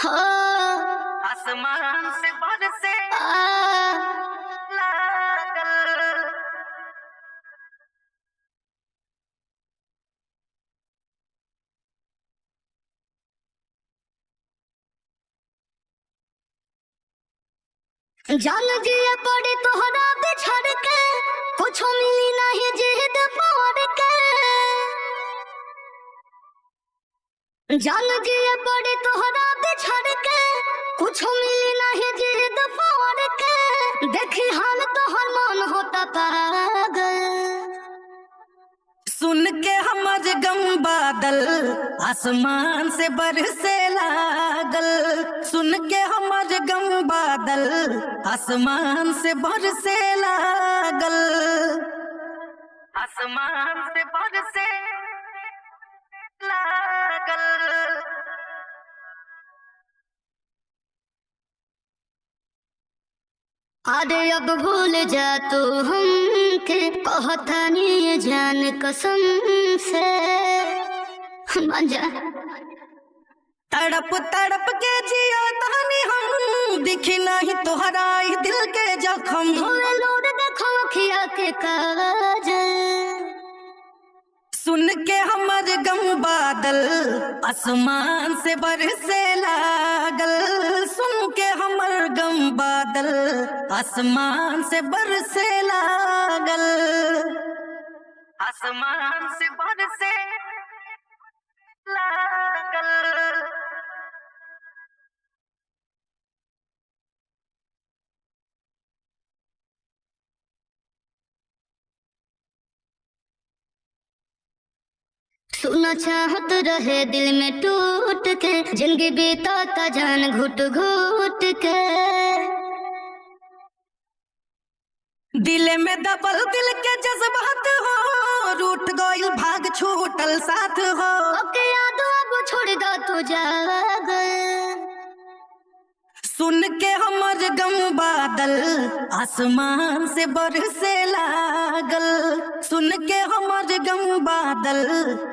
हो आसमान से बरसे लागल। जान जिया पड़ी तोहरा बिछड़ के, कुछ मिली नहीं जिद पड़ के। जान जिया पड़ी तोहरा बिछड़ के, कुछ मिली नहीं जिद पड़ के। देखी हाल तोहर मन होता पागल। सुन के हमर गम बादल आसमान से बरसे लागल। सुन के हमर गम बादल आसमान से बरसे लागल। आसमान से बरसे लागल। अरे अब भूल जा तू हमके, कहता नहीं जान कसम से। मान जा। तड़प तड़प के जिया तानी हम, दिखी नहीं तोहरा ई दिल के जखम। थोड़ा लोड देखो खिया के काजल। सुन के हमर गम बादल आसमान से बरसे लागल। सुन के हमर गम बादल आसमान से बरसे लागल। आसमान से बरसे लागल। सुना चाहत रहे दिल में टूट के, जिंदगी बीता जान घुट घुट के। दिल में दबल दिल के जज्बात हो, रूठ गइल भाग छूटल साथ हो। ओके याद अब छोड़ दो तू जागल। सुन के हमर गम बादल आसमान से बरसे लागल। सुन के हमर गम बादल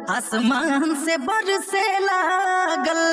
आसमान से बरसे लागल।